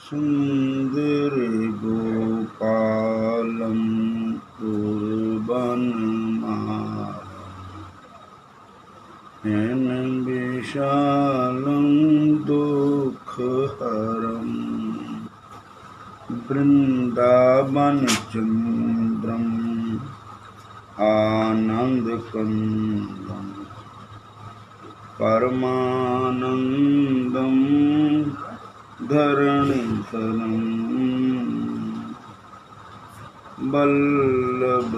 सुंदर गोपालं पूर्वनमालं विशालं दुःखहरं वृन्दावनचन्द्रम् आनन्दकन्दं परमानन्दं धरणीधरं वल्लभघनश्यामं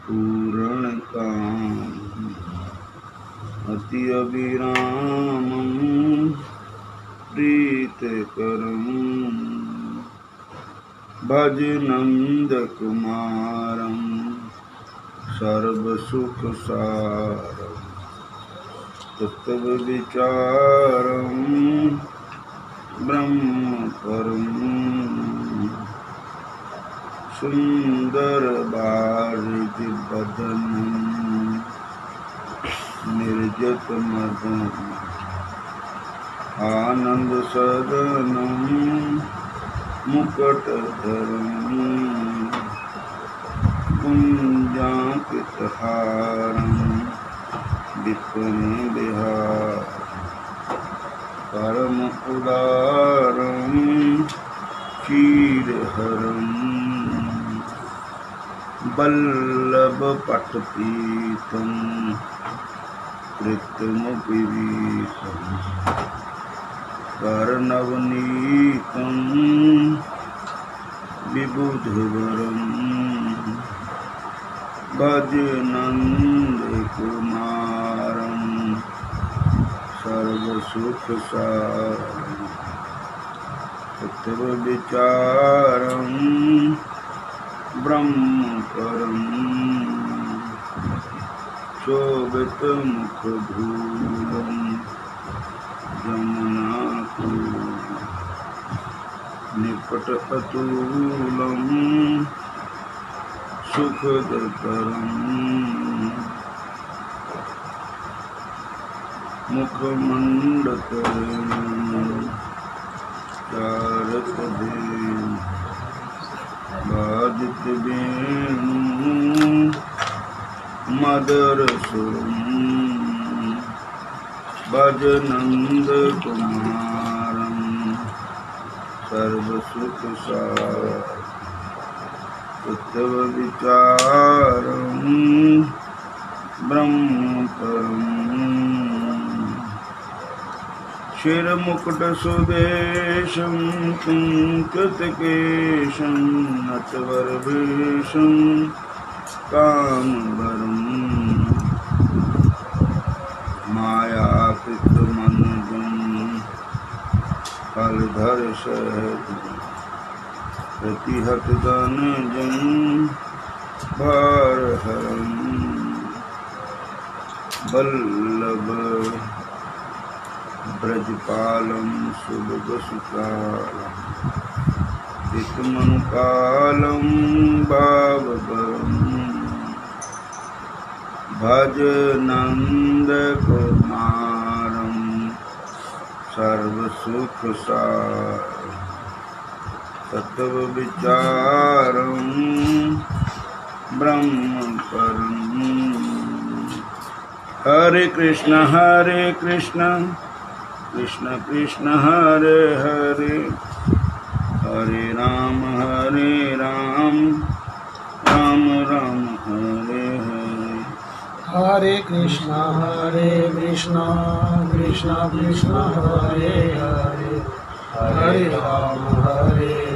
पूर्णकामम् अति अभिरामं प्रीतकरं भज नन्दकुमारं सर्वसुखसारं तत्त्वविचारं ब्रह्मपरं सुन्दरबारिधिवदनं निर्जतमदनं आनन्दसदनं मुकुटधरं कुञ्जाङ्कितहारं विपिनविहारं परम उदारं क्षीरहरं वल्लभपट्टपीतं कृतमुपवीतं कर्णवनीतं विबुधवरं भज नन्दकुमारं सर्वसुखसारं तत्त्वविचारं ब्रह्मपरं शोभितमुखधूलं जमुनापूरं निकटअतुलं सुखदकरं मुखमण्डलं चारकदेवं वादितवेणुं मदरसुरं भज नन्दकुमारं सर्वसुखसारं तत्त्वविचारं ब्रह्मपरं शिरमुकुटसुदेशं कुङ्कुतकेशं नटवरवेशं कामवरं मायाकृतमनुजं फलधरसहजं प्रतिहतधनजं भारहरं वल्लभ ब्रजपालं सुभगसुकालं चित्तमनुकालं भावभरं भज नन्दकुमारं सर्वसुखसारं तत्त्वविचारं ब्रह्मपरं हरे कृष्ण कृष्ण कृष्ण हरे हरे हरे राम राम राम हरे हरे हरे कृष्णा कृष्ण कृष्ण हरे हरे हरे राम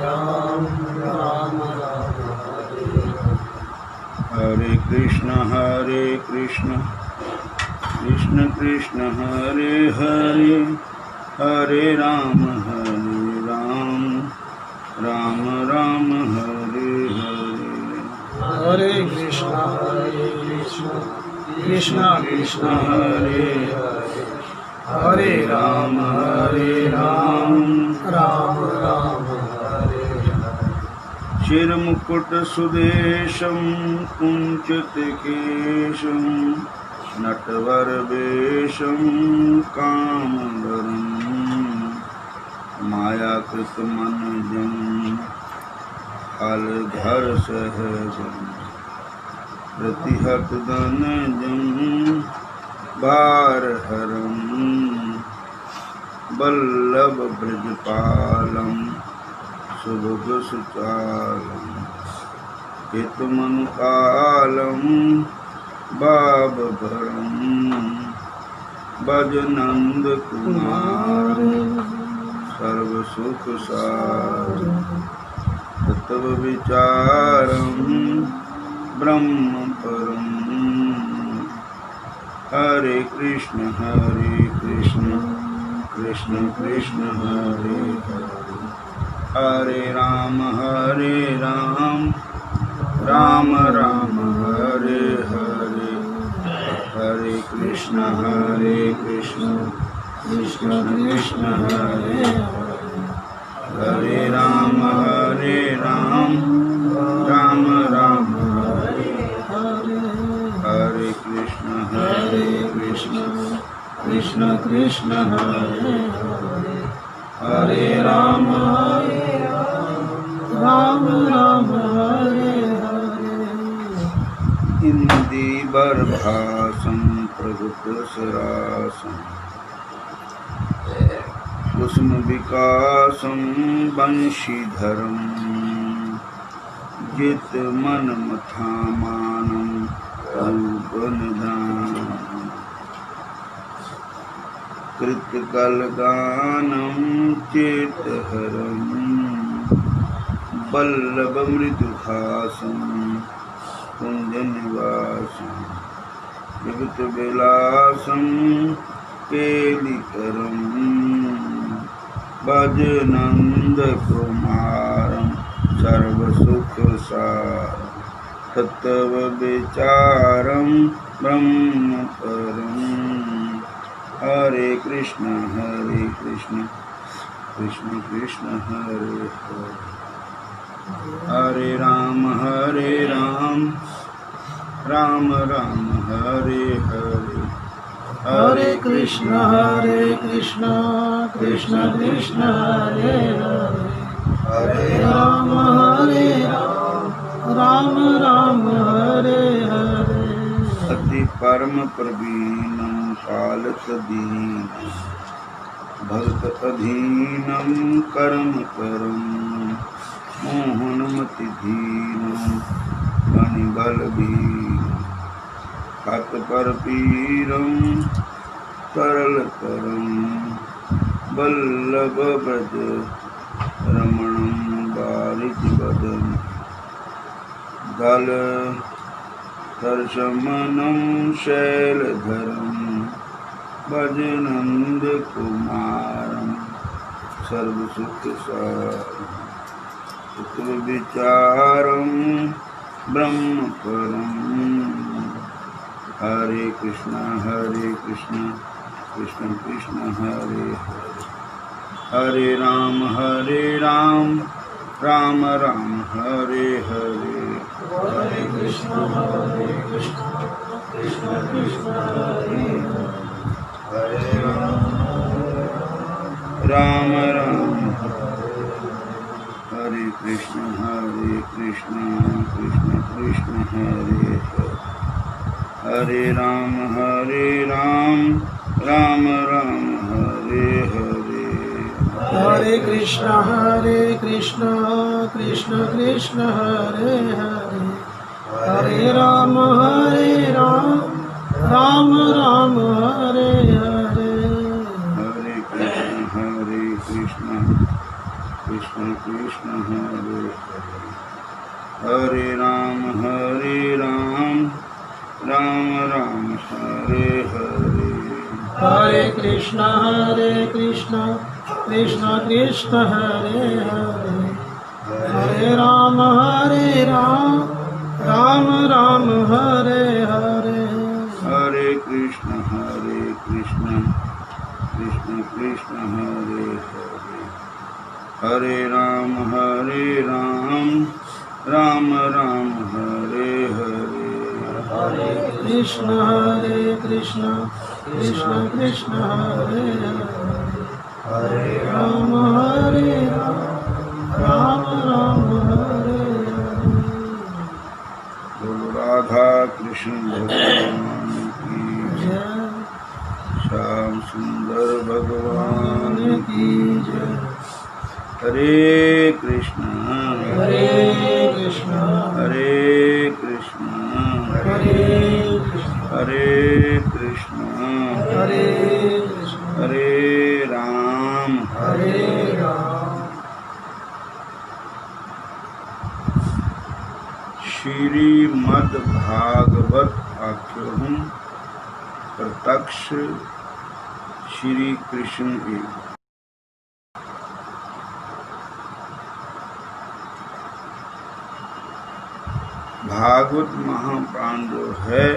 राम राम हरे हरे कृष्ण कृष्ण कृष्ण हरे हरे हरे राम राम राम हरे हरे हरे कृष्ण कृष्ण कृष्ण हरे हरे हरे राम राम राम हरे हरे शिरमुकुट सुदेशं कुञ्चितकेशं नटवरवेशं कामवरम् मायाकृत मन जम हलधर सहजम प्रतिहत धन जम भारहरम वल्लभ ब्रजपालम सुभग सुचालम हितमनुकालम बाबभरम भजनंद कुमार सर्वसुखसार तत्व विचारम ब्रह्म परम। हरे कृष्ण कृष्ण कृष्ण हरे हरे, हरे राम राम राम हरे हरे, हरे कृष्ण कृष्ण कृष्ण हरे हरे, हरे राम राम राम हरे हरे, हरे कृष्ण कृष्ण कृष्ण हरे हरे, हरे राम राम हरे हरे। इंदीवर भासं प्रभुत सरासं कुसुम विकासं वंशीधरं जित मन मथामानं रूपनिधानं कृतकलगानं चेतहरं वल्लभमृदुहासं कुञ्जनिवासं विगतविलासं केलिकरं भजनन्दकुमारं सर्वसुखसारं तत्त्वविचारं ब्रह्मपरम्। हरे कृष्ण कृष्ण कृष्ण हरे हरे, हरे राम राम हरे हरे, हरे कृष्ण कृष्ण कृष्ण हरे हरे, हरे राम राम हरे हरे। अति परम प्रवीणं कालकदीनं भक्त अधीनं कर्म करं मोहनमतिधीनं मणिबलवीरं हतपरपीरं सरलतरं वल्लभव्रज रमणं वारिजवदनं दल हर्षमनं शैलधरं भजनन्दकुमारं सर्वसुखसारं तत्त्वविचारं ब्रह्मपरम्। हरे कृष्ण कृष्ण कृष्ण हरे हरे, हरे राम राम हरे हरे, हरे कृष्ण कृष्ण कृष्ण हरे हरे, हरे राम हरे कृष्ण कृष्ण कृष्ण हरे हरे, हरे राम राम हरे हरे, हरे कृष्ण कृष्ण कृष्ण हरे हरे, हरे राम राम हरे हरे, हरे कृष्ण कृष्ण कृष्ण हरे हरे, हरे राम राम हरे हरे, हरे कृष्ण कृष्ण कृष्ण हरे हरे, हरे राम राम हरे हरे, हरे कृष्ण कृष्ण कृष्ण हरे हरे, हरे राम राम हरे हरे, हरे कृष्ण कृष्ण कृष्ण हरे हरे, हरे राम भगवान की जय। हरे कृष्ण हरे कृष्ण हरे कृष्ण हरे कृष्ण हरे कृष्ण हरे कृष्ण हरे राम हरे राम। श्रीमद् भागवत आख्यों प्रत्यक्ष श्री कृष्ण एक। भागवत महापुराण जो है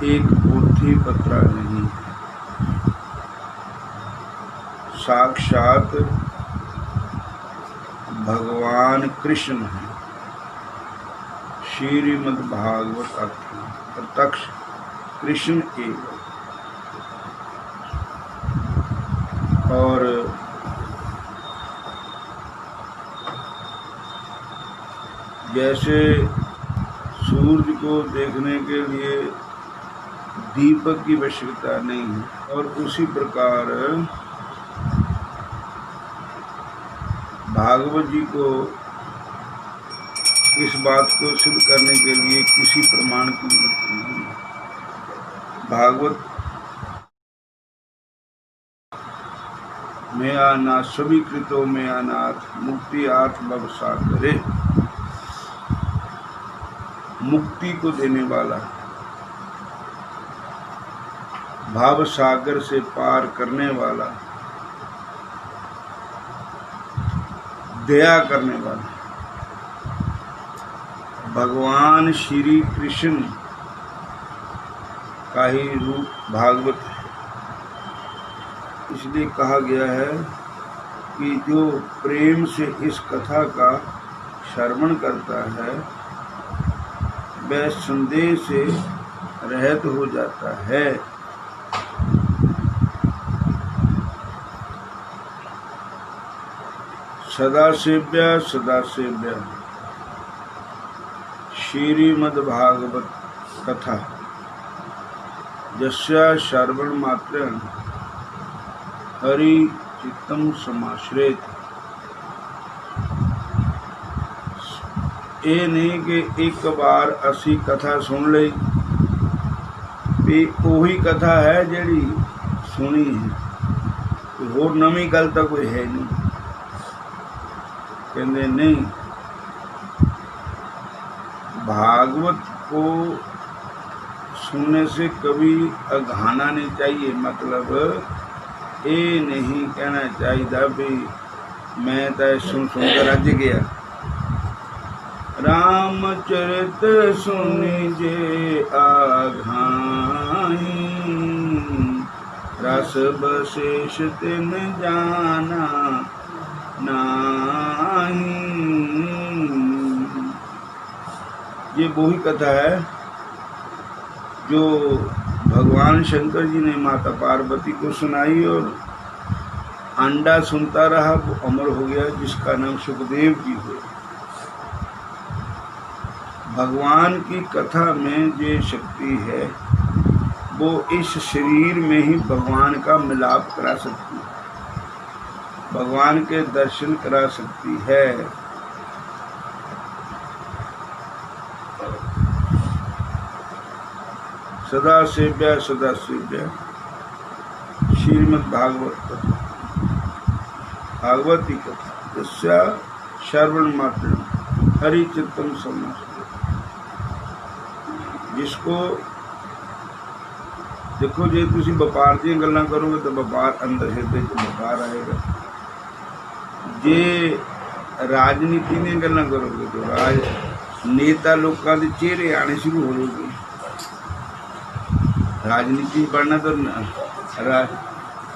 एक पोथी पत्रा नहीं है, साक्षात भगवान कृष्ण है। श्रीमद् भागवत आख्या प्रत्यक्ष कृष्ण एक। और जैसे सूर्य को देखने के लिए दीपक की आवश्यकता नहीं है, और उसी प्रकार भागवत जी को इस बात को सिद्ध करने के लिए किसी प्रमाण की जरूरत नहीं है। भागवत में आना सभी कृतों में अनाथ मुक्ति आत्म भव सागरे, मुक्ति को देने वाला, भाव सागर से पार करने वाला, दया करने वाला भगवान श्री कृष्ण का ही रूप भागवत है। इसलिए कहा गया है कि जो प्रेम से इस कथा का श्रवण करता है वह संदेह से रहित हो जाता है। सदा सेव्या श्रीमद् भागवत कथा यस्या श्रवण मात्र हरि चित्तम समाश्रित। ये नहीं कि एक बार असी कथा सुन ली भी ओही कथा है जेड़ी सुनी है, होर नवी गल तो कोई है नहीं। कहते नहीं, भागवत को सुनने से कभी अघाना नहीं चाहिए। मतलब ये नहीं कहना चाहिए भी मैं तो सुन कर रज गया। रामचरित सुनी जे आघाई, रस बशेष तिन जाना नाही। ये वही कथा है जो भगवान शंकर जी ने माता पार्वती को सुनाई और अंडा सुनता रहा, वो अमर हो गया, जिसका नाम सुखदेव जी हुए। भगवान की कथा में जो शक्ति है वो इस शरीर में ही भगवान का मिलाप करा सकती है, भगवान के दर्शन करा सकती है। सदा सेव्या श्रीमद् भागवत कथा, भागवती कथा यस्या श्रवण मात्र हरि चित्तम समाश्रित। जिसको देखो, जे तुसी व्यापार दी गल्लां करोगे तो व्यापार अंदर हृदय च व्यापार आएगा। जे राजनीति दी गल्लां करोगे तो नेता लोगों के चेहरे आने शुरू हो जाएंगे। राजनीति पढ़ना तो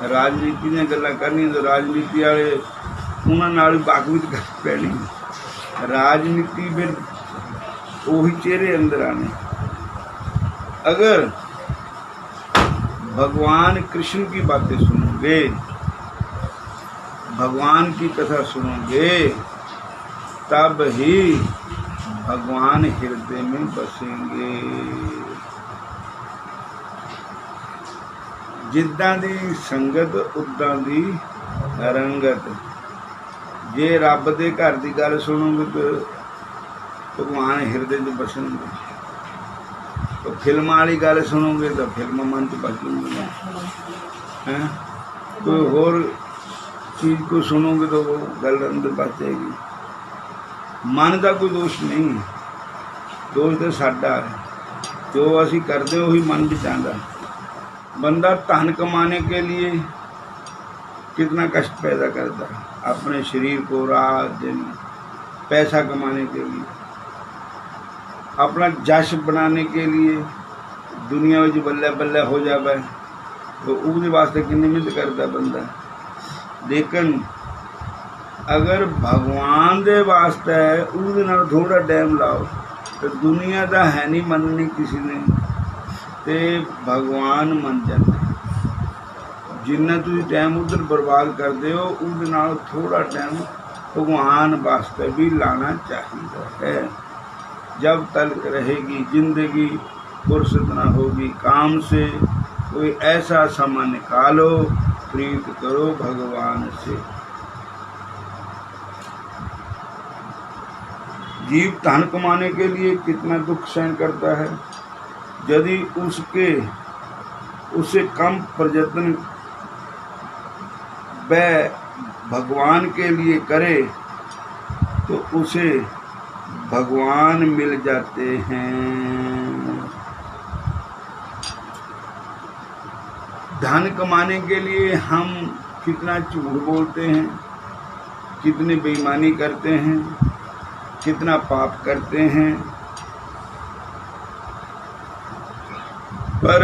राजनीति ने गल्लां करनी तो राजनीति वाले उन्होंने नाल बातचीत कर पैनी। राजनीति फिर वही चेहरे अंदर आने। अगर भगवान कृष्ण की बातें सुनोगे, भगवान की कथा सुनोगे, तब ही भगवान हृदय में बसेंगे। जिद्दां दी संगत उद्दां दी रंगत। जे रब दे घर दी गल सुनोगे तो भगवान हिरदे च बसणगे, तो फिल्म वाली गल सुनोगे तो फिल्म मन च बसणगी हैं। कोई होर चीज़ को सुनोगे तो वो गल अंदर बस जाएगी। मन का कोई दोष नहीं, दोष तो साडा है, जो असी करते वही मन विच आंदा। बंदा धन कमाने के लिए कितना कष्ट पैदा करता है, अपने शरीर को रात दिन पैसा कमाने के लिए, अपना जश बनाने के लिए, दुनिया में बल्ले बल्ले हो जाए तो उसके वास्ते कितनी मेहनत करता बंदा। लेकिन अगर भगवान दे वास्ते है उसदे नाल थोड़ा टाइम लाओ तो दुनिया का है नहीं मननी किसी ने, तो भगवान मन जाता। जिन्ना तुम टाइम उधर बर्बाद करते हो उसदे नाल थोड़ा टाइम भगवान वास्ते भी लाना चाहिए है। जब तक रहेगी जिंदगी फुर्सत ना होगी काम से, कोई ऐसा समय निकालो, प्रीत करो भगवान से। जीव धन कमाने के लिए कितना दुख सहन करता है। यदि उससे कम प्रयत्न वह भगवान के लिए करे तो उसे भगवान मिल जाते हैं। धन कमाने के लिए हम कितना झूठ बोलते हैं, कितनी बेईमानी करते हैं, कितना पाप करते हैं, पर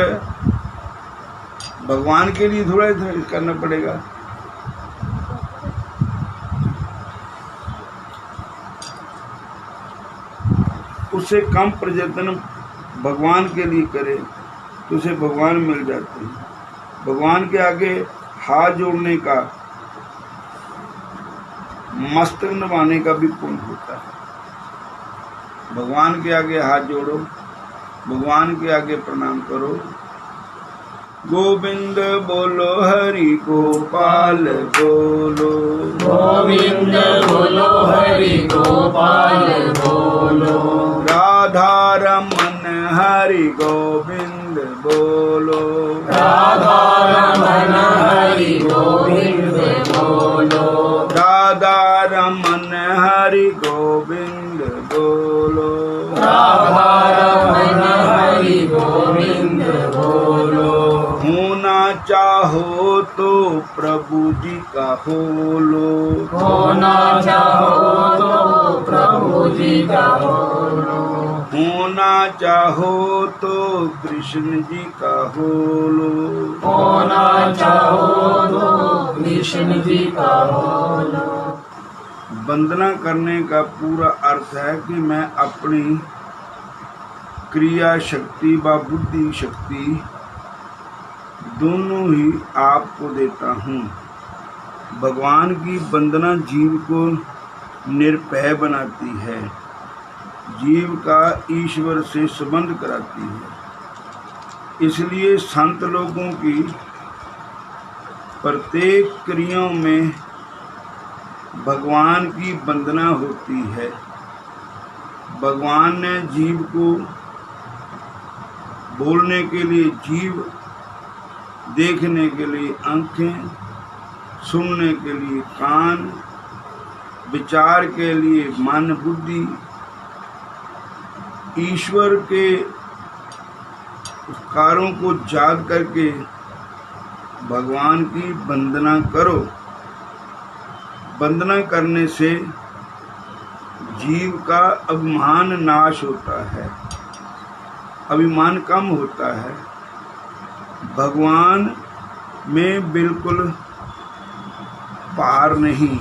भगवान के लिए थोड़ा करना पड़ेगा। उससे कम प्रयत्न भगवान के लिए करे तो उसे भगवान मिल जाते हैं। भगवान के आगे हाथ जोड़ने का, मस्तक नवाने का भी पुण्य होता है। भगवान के आगे हाथ जोड़ो, भगवान के आगे प्रणाम करो। गोविंद बोलो हरि गोपाल बोलो, गोविंद बोलो हरि गोपाल बोलो, राधा रमन हरि गोविंद बोलो, राधा रमन हरि गोविंद बोलो, राधा रमन हरि गोविंद बोलो, राधा रमन हरि गोविंद बोलो। होना चाहो तो प्रभु जी का हो लो, होना चाहो तो प्रभु जी का हो लो, होना चाहो तो कृष्ण जी का हो लो, होना चाहो तो कृष्ण जी का हो लो। वंदना करने का पूरा अर्थ है कि मैं अपनी क्रिया शक्ति व बुद्धि शक्ति दोनों ही आपको देता हूँ। भगवान की वंदना जीव को निर्भय बनाती है, जीव का ईश्वर से संबंध कराती है। इसलिए संत लोगों की प्रत्येक क्रियाओं में भगवान की वंदना होती है। भगवान ने जीव को बोलने के लिए जीभ, देखने के लिए आँखें, सुनने के लिए कान, विचार के लिए मन बुद्धि। ईश्वर के उपकारों को याद करके भगवान की वंदना करो। वंदना करने से जीव का अभिमान नाश होता है, अभिमान कम होता है। भगवान में बिल्कुल पार नहीं,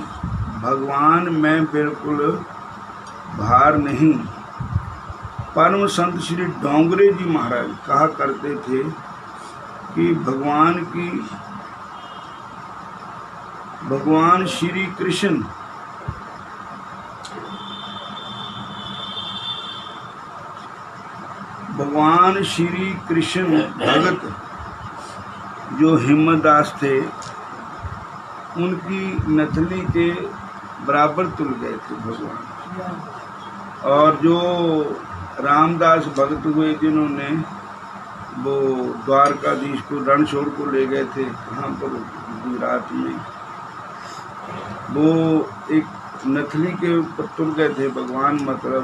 भगवान में बिल्कुल भार नहीं। परम संत श्री डोंगरे जी महाराज कहा करते थे कि भगवान श्री कृष्ण भगवान श्री कृष्ण भगत जो हिम्मतदास थे उनकी नथली के बराबर तुल गए थे भगवान। और जो रामदास भक्त हुए जिन्होंने वो द्वारकाधीश को रणछोड़ को ले गए थे, कहाँ पर, गुजरात में, वो एक नथली के ऊपर तुल गए थे भगवान, मतलब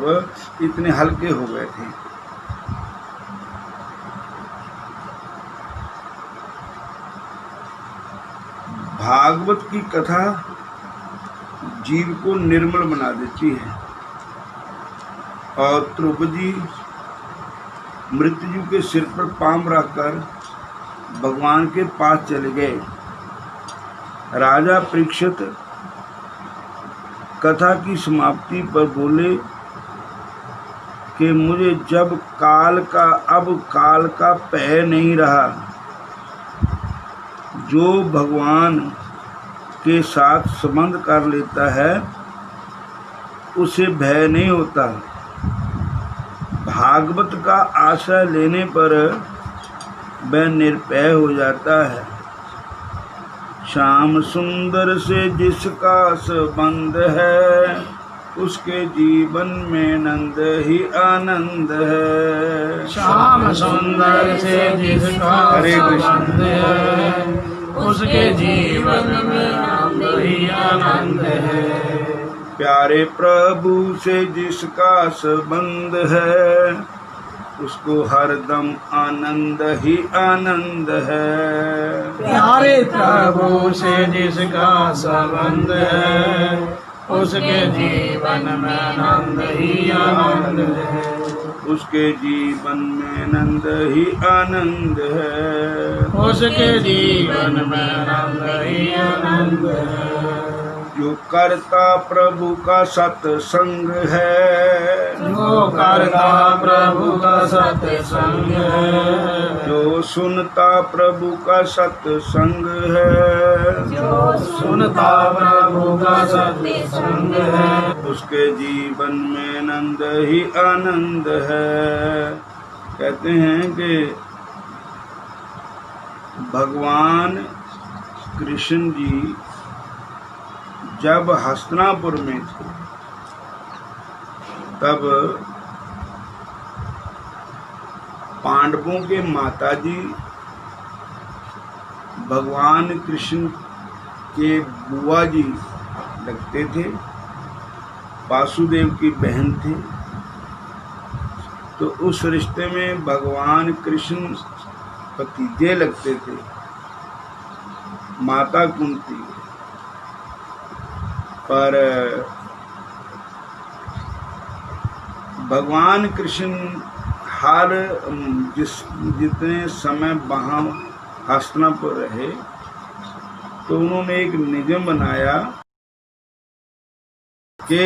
इतने हल्के हो गए थे। भागवत की कथा जीव को निर्मल बना देती है। और ध्रुव जी मृत्यु के सिर पर पांव रखकर भगवान के पास चले गए। राजा परीक्षित कथा की समाप्ति पर बोले कि मुझे जब अब काल का भय नहीं रहा। जो भगवान के साथ संबंध कर लेता है उसे भय नहीं होता। भागवत का आश्रय लेने पर वह निर्भय हो जाता है। श्याम सुंदर से जिसका संबंध है उसके जीवन में नंद ही आनंद है। श्याम सुंदर से जिसका संबंध है उसके जीवन में आनंद ही आनंद है। प्यारे प्रभु से जिसका संबंध है उसको हरदम आनंद ही आनंद है। प्यारे प्रभु से जिसका संबंध है उसके जीवन में आनंद ही आनंद है। उसके जीवन में आनंद ही आनंद है। उसके जीवन में आनंद ही आनंद है। जो करता प्रभु का सत्संग है, जो करता प्रभु का सत्संग है, जो सुनता प्रभु का सत्संग है, जो सुनता प्रभु का सत्संग है, उसके जीवन में आनंद ही आनंद है। कहते हैं कि भगवान कृष्ण जी जब हस्तिनापुर में थे तब पांडवों के माताजी भगवान कृष्ण के बुआ जी लगते थे, वासुदेव की बहन थे। तो उस रिश्ते में भगवान कृष्ण भतीजे लगते थे। माता कुंती पर भगवान कृष्ण हर जितने समय वहाँ हस्तिनापुर रहे तो उन्होंने एक नियम बनाया कि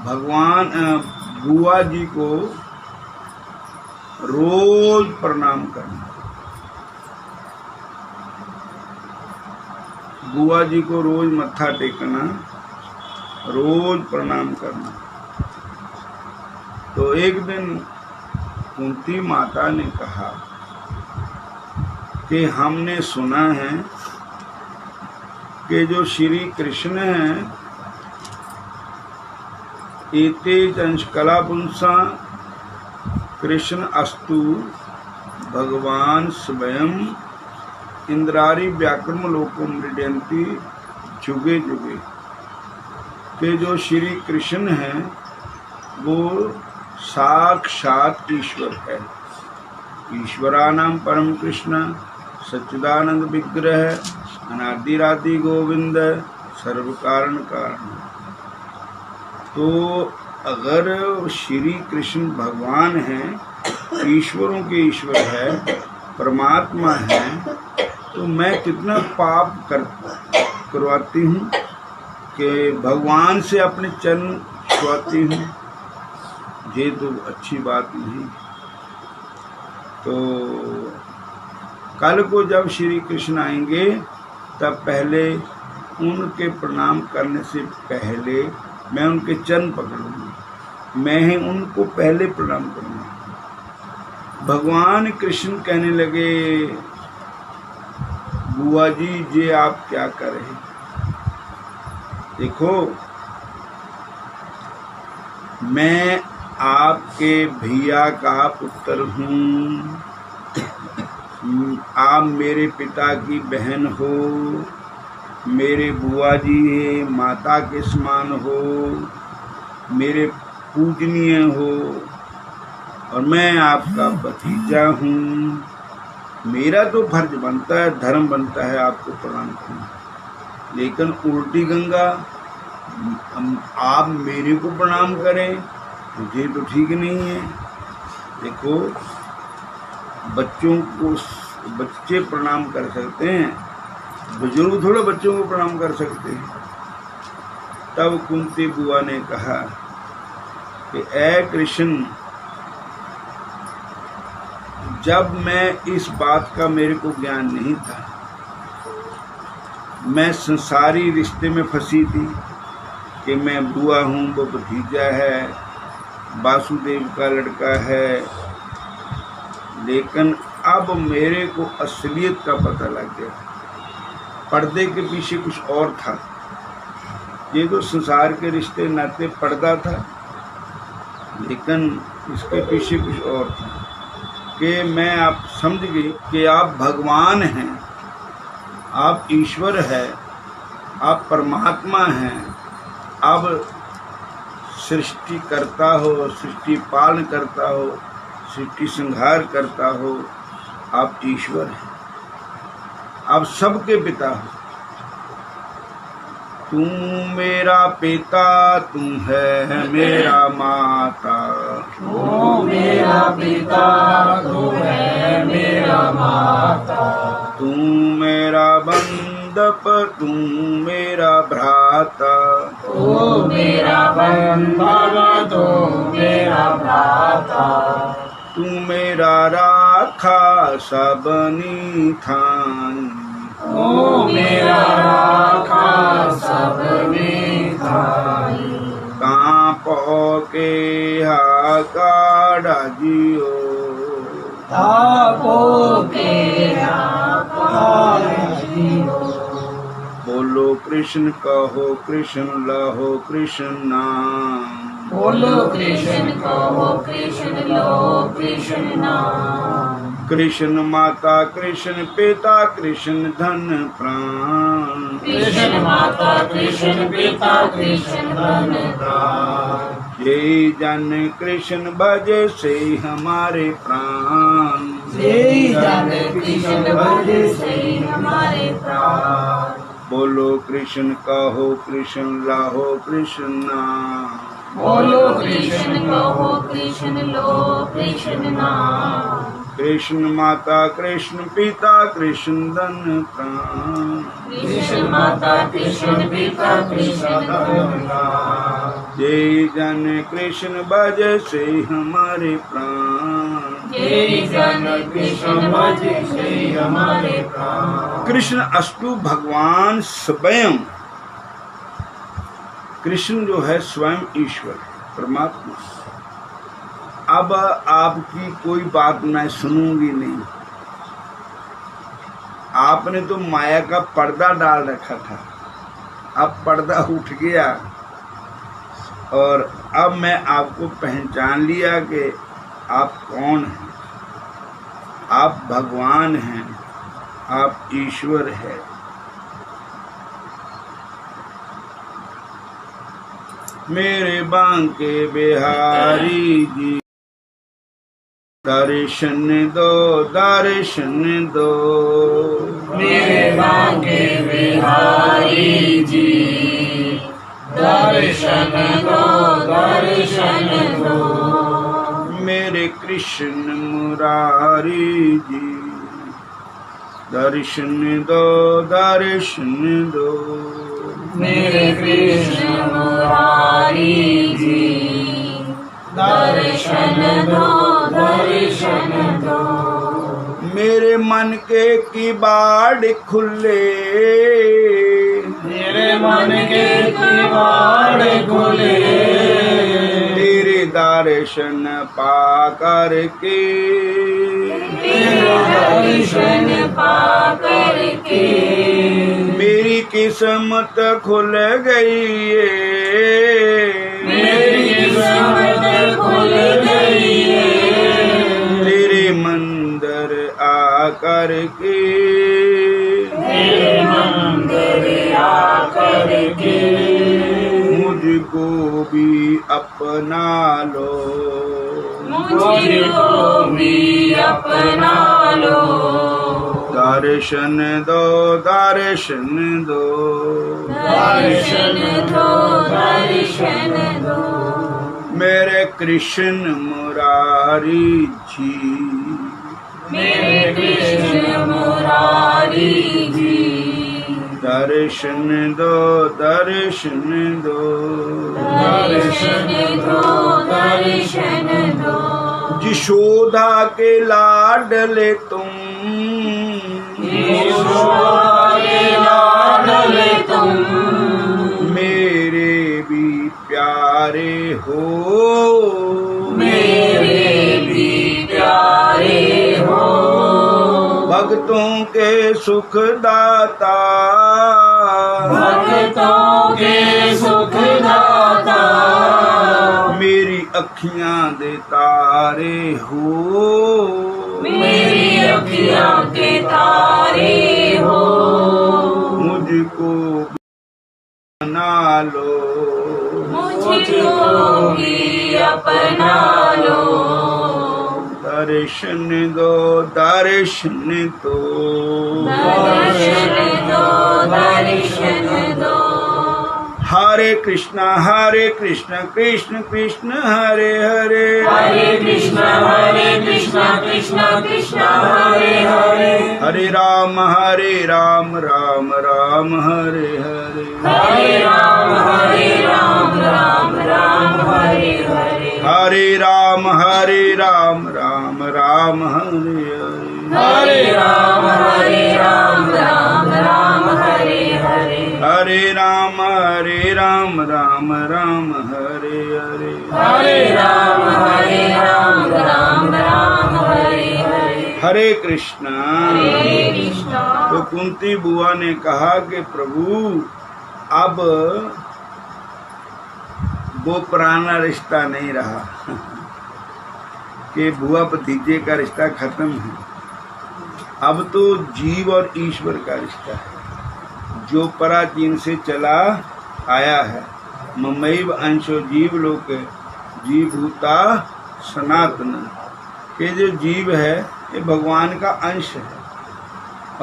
भगवान बुआ जी को रोज प्रणाम करना। बुआ जी को रोज मत्था टेकना, रोज प्रणाम करना। तो एक दिन कुंती माता ने कहा कि हमने सुना है कि जो श्री कृष्ण हैं एते अंशकला पुंसा कृष्ण अस्तु भगवान स्वयं इंद्रारी व्याक्रम लोको मृडयंती जुगे जुगे। के जो श्री कृष्ण हैं वो साक्षात ईश्वर है। ईश्वरानाम परम कृष्ण सच्चिदानंद विग्रह अनादिरादि गोविंद सर्व कारण कारण। तो अगर श्री कृष्ण भगवान हैं, ईश्वरों के ईश्वर है, परमात्मा है, तो मैं कितना पाप करवाती हूँ कि भगवान से अपने चरण छुआती हूँ। ये तो अच्छी बात नहीं। तो कल को जब श्री कृष्ण आएंगे तब पहले उनके प्रणाम करने से पहले मैं उनके चरण पकड़ूंगी, मैं ही उनको पहले प्रणाम करूंगा। भगवान कृष्ण कहने लगे, बुआ जी ये आप क्या कर रहे हैं? देखो, मैं आपके भैया का पुत्र हूँ, आप मेरे पिता की बहन हो, मेरे बुआ जी है, माता के समान हो, मेरे पूजनीय हो, और मैं आपका भतीजा हूँ। मेरा तो फर्ज बनता है, धर्म बनता है आपको प्रणाम करना, लेकिन उल्टी गंगा आप मेरे को प्रणाम करें, मुझे तो ठीक नहीं है। देखो, बच्चे प्रणाम कर सकते हैं, बुजुर्ग थोड़ा बच्चों को प्रणाम कर सकते हैं। तब कुंती बुआ ने कहा कि ऐ कृष्ण, जब मैं इस बात का मेरे को ज्ञान नहीं था, मैं संसारी रिश्ते में फंसी थी कि मैं बुआ हूँ, वो भतीजा है, वासुदेव का लड़का है, लेकिन अब मेरे को असलियत का पता लग गया। पर्दे के पीछे कुछ और था। ये तो संसार के रिश्ते नाते पर्दा था, लेकिन इसके पीछे कुछ और था कि मैं आप समझ गई कि आप भगवान हैं, आप ईश्वर है, आप परमात्मा हैं, आप सृष्टि करता हो, सृष्टि पालन करता हो, सृष्टि संहार करता हो, आप ईश्वर हैं, आप सबके पिता हो। तू मेरा पिता, तू है मेरा माता, तू मेरा पिता, तू है मेरा माता, तू मेरा बंधप, तू मेरा भ्राता, तू मेरा बंधव, तू मेरा भ्राता, तू मेरा राखा सबनी थान, तू मेरा राखा सबनी थाई, कांपो के हाकाड़ा जियो, तापो के आकार जियो। बोलो कृष्ण कहो, कृष्ण लहो, कृष्ण नाम, बोलो कृष्ण कहो, कृष्ण लो कृष्ण नाम, कृष्ण माता, कृष्ण पिता, कृष्ण धन प्राण, कृष्ण माता, कृष्ण पिता, कृष्ण धन प्राण, जय जन कृष्ण भजे से हमारे प्राण, जय जन कृष्ण भजे से हमारे प्राण। बोलो कृष्ण कहो, कृष्ण लाहो, कृष्ण नाम, बोलो कृष्ण कहो, कृष्ण लो कृष्ण नाम, कृष्ण माता, कृष्ण पिता, कृष्ण धन प्राण, कृष्ण माता, कृष्ण पिता, कृष्ण धन प्राण, जय जन कृष्ण भजे से हमारे प्राण, जय जन कृष्ण भजे से हमारे प्राण। कृष्ण अस्तु भगवान स्वयं, कृष्ण जो है स्वयं ईश्वर है, परमात्मा। अब आपकी कोई बात मैं सुनूंगी नहीं। आपने तो माया का पर्दा डाल रखा था, अब पर्दा उठ गया और अब मैं आपको पहचान लिया कि आप कौन हैं। आप भगवान हैं, आप ईश्वर है। मेरे बांके बिहारी जी दर्शन दो, दर्शन दो, मेरे बांके बिहारी जी दर्शन दो, दर्शन दो, मेरे कृष्ण मुरारी जी दर्शन दो, दर्शन दो, मेरे कृष्ण मुरारी जी दर्शन दो, दर्शन दो, मेरे मन के किवाड़ खुले, मेरे मन के किवाड़ खुले, तेरे दर्शन पा करके, तेरा दर्शन पा करके मेरी किस्मत खुल गई है, मेरी किस्मत खुल गई है। तेरे मंदिर आ करके, तेरे मंदिर आ करके मुझको भी अपना लो, मुझको भी अपना लो। दर्शन दो, दर्शन दो, दर्शन दो, दर्शन दो। मेरे कृष्ण मुरारी जी, मेरे कृष्ण मुरारी जी, दर्शन दो, दर्शन दो, दर्शन दो, दर्शन दो। यशोदा के लाडले तुम, यशोदा के लाडले तुम, मेरे भी प्यारे हो, मेरे भी प्यारे हो। भक्तों के सुखदाता, भक्तों के सुखदाता, मेरी अखियां दे तारे हो, मेरी अखियां के तारे हो। मुझको बना लो, मुझको भी अपना लो। दर्शन दो, दर्शन दो, दर्शन दो, दर्शन दो। हरे कृष्णा कृष्ण कृष्ण हरे हरे, हरे कृष्ण कृष्ण कृष्ण हरे हरे, हरे राम राम राम हरे हरे, हरे राम राम राम हरे हरे, हरे राम राम राम हरे हरे, हरे राम राम हरे हरे, हरे राम राम हरे हरे, हरे राम राम हरे हरे। हरे कृष्णा। हरे कृष्णा। तो कुंती बुआ ने कहा कि प्रभु अब वो पुराना रिश्ता नहीं रहा कि बुआ भतीजे का रिश्ता खत्म है, अब तो जीव और ईश्वर का रिश्ता है जो प्राचीन से चला आया है। ममैव अंशो जीव लोक जीवभूता सनातन, ये जो जीव है ये भगवान का अंश है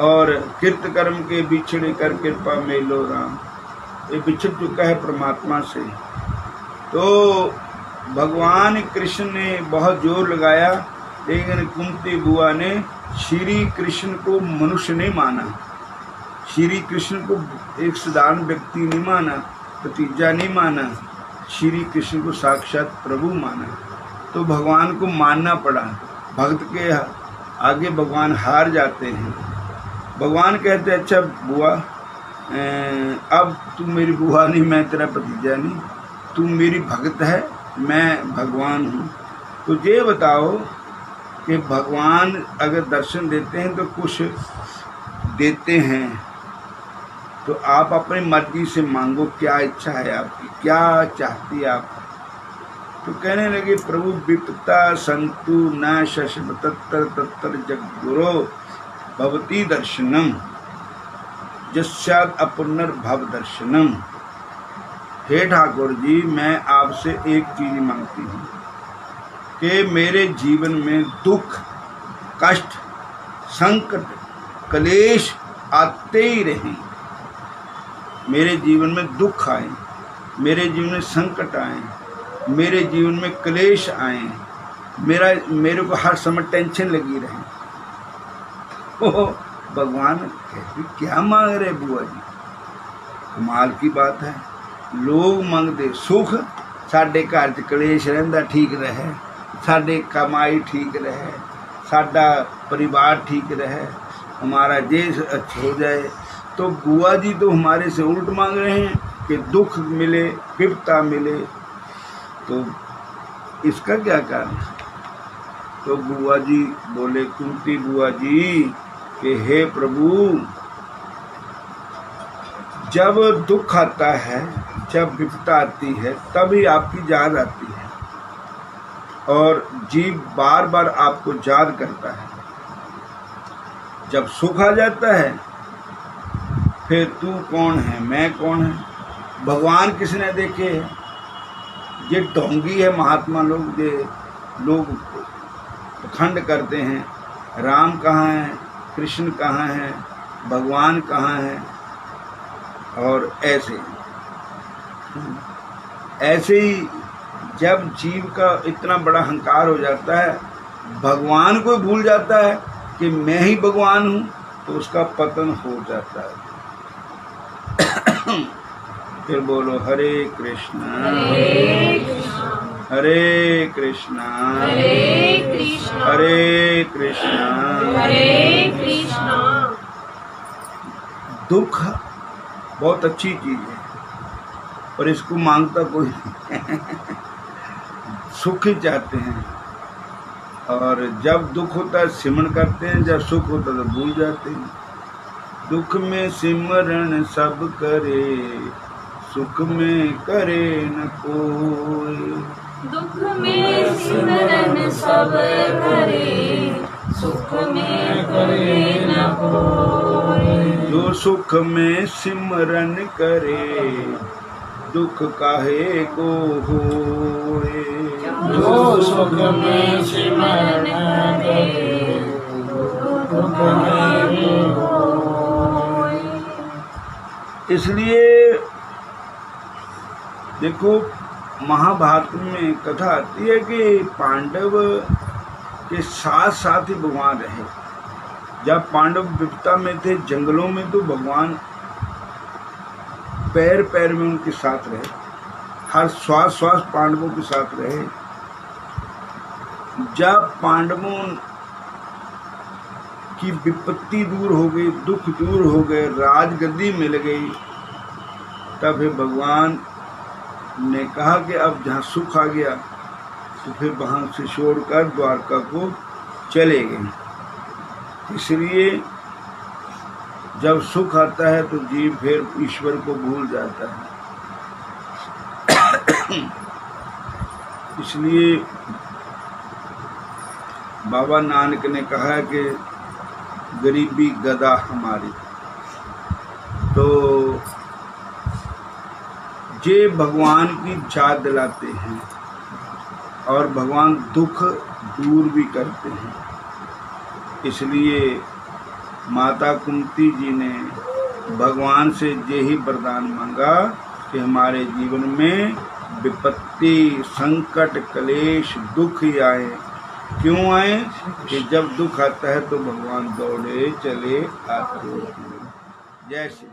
और कृत कर्म के बिछड़े कर कृपा में लो राम, ये बिछड़ चुका है परमात्मा से। तो भगवान कृष्ण ने बहुत जोर लगाया, लेकिन कुंती बुआ ने श्री कृष्ण को मनुष्य नहीं माना, श्री कृष्ण को एक साधारण व्यक्ति नहीं माना, भतीजा नहीं माना, श्री कृष्ण को साक्षात प्रभु माना। तो भगवान को मानना पड़ा। भक्त के आगे भगवान हार जाते हैं। भगवान कहते अच्छा बुआ, अब तू मेरी बुआ नहीं, मैं तेरा भतीजा नहीं, तू मेरी भक्त है, मैं भगवान हूँ। तो ये बताओ कि भगवान अगर दर्शन देते हैं तो कुछ देते हैं, तो आप अपनी मर्जी से मांगो, क्या इच्छा है आपकी, क्या चाहती है आप। तो कहने लगे प्रभु विपता संतु न शशब तत्तर तत्तर जगुरो भवती दर्शनम जस्याद अपुनर्भव दर्शनम। हे ठाकुर जी, मैं आपसे एक चीज मांगती हूँ कि मेरे जीवन में दुख कष्ट संकट क्लेश आते ही रहें, मेरे जीवन में दुख आए, मेरे जीवन में संकट आए, मेरे जीवन में क्लेश आए, मेरे को हर समय टेंशन लगी रहे। ओ भगवान कहते क्या मांग रहे बुआ जी, कमाल की बात है। लोग मंगते सुख, साडे घर च कलेश रहिंदा ठीक रहे, साडे कमाई ठीक रहे, साडा परिवार ठीक रहे, हमारा देश अच्छा हो जाए। तो बुआ जी तो हमारे से उल्ट मांग रहे हैं कि दुख मिले, विपता मिले। तो इसका क्या कारण? तो बुआ जी बोले, कुंती बुआ जी कि हे प्रभु, जब दुख आता है, जब विपदा आती है, तभी आपकी याद आती है और जीव बार बार आपको याद करता है। जब सुख आ जाता है फिर तू कौन है, मैं कौन है, भगवान किसने देखे है? ये ढोंगी है महात्मा लोग, ये लोग खंड करते हैं, राम कहाँ है, कृष्ण कहाँ है, भगवान कहाँ है, और ऐसे ही जब जीव का इतना बड़ा अहंकार हो जाता है, भगवान को भूल जाता है कि मैं ही भगवान हूँ, तो उसका पतन हो जाता है। फिर बोलो हरे कृष्णा हरे कृष्णा हरे कृष्णा। दुख बहुत अच्छी चीज है और इसको मांगता कोई नहीं। सुख ही चाहते हैं, और जब दुख होता है सिमरन करते हैं, जब सुख होता है तो भूल जाते हैं। दुख में सिमरन सब करे, सुख में करे न कोई। दुख में सिमरन सब करे, सुख में करे न कोई। जो सुख में सिमरन करे, दुख काहे को होए। जो सुख में सिमरन करे, दुख काहे को होए। इसलिए देखो, महाभारत में कथा आती है कि पांडव के साथ साथ ही भगवान रहे। जब पांडव विपदा में थे, जंगलों में, तो भगवान पैर पैर में उनके साथ रहे, हर श्वास श्वास पांडवों के साथ रहे। जब पांडवों की विपत्ति दूर हो गई, दुख दूर हो गए, राजगद्दी मिल गई, तब फिर भगवान ने कहा कि अब जहाँ सुख आ गया तो फिर वहाँ से छोड़कर द्वारका को चले गए। इसलिए जब सुख आता है तो जीव फिर ईश्वर को भूल जाता है। इसलिए बाबा नानक ने कहा कि गरीबी गदा हमारी। तो जे भगवान की याद दिलाते हैं और भगवान दुख दूर भी करते हैं। इसलिए माता कुंती जी ने भगवान से यही वरदान मांगा कि हमारे जीवन में विपत्ति, संकट, क्लेश, दुख ही आए। क्यों आए? कि जब दुख आता है तो भगवान दौड़े चले आते हैं। जय श्री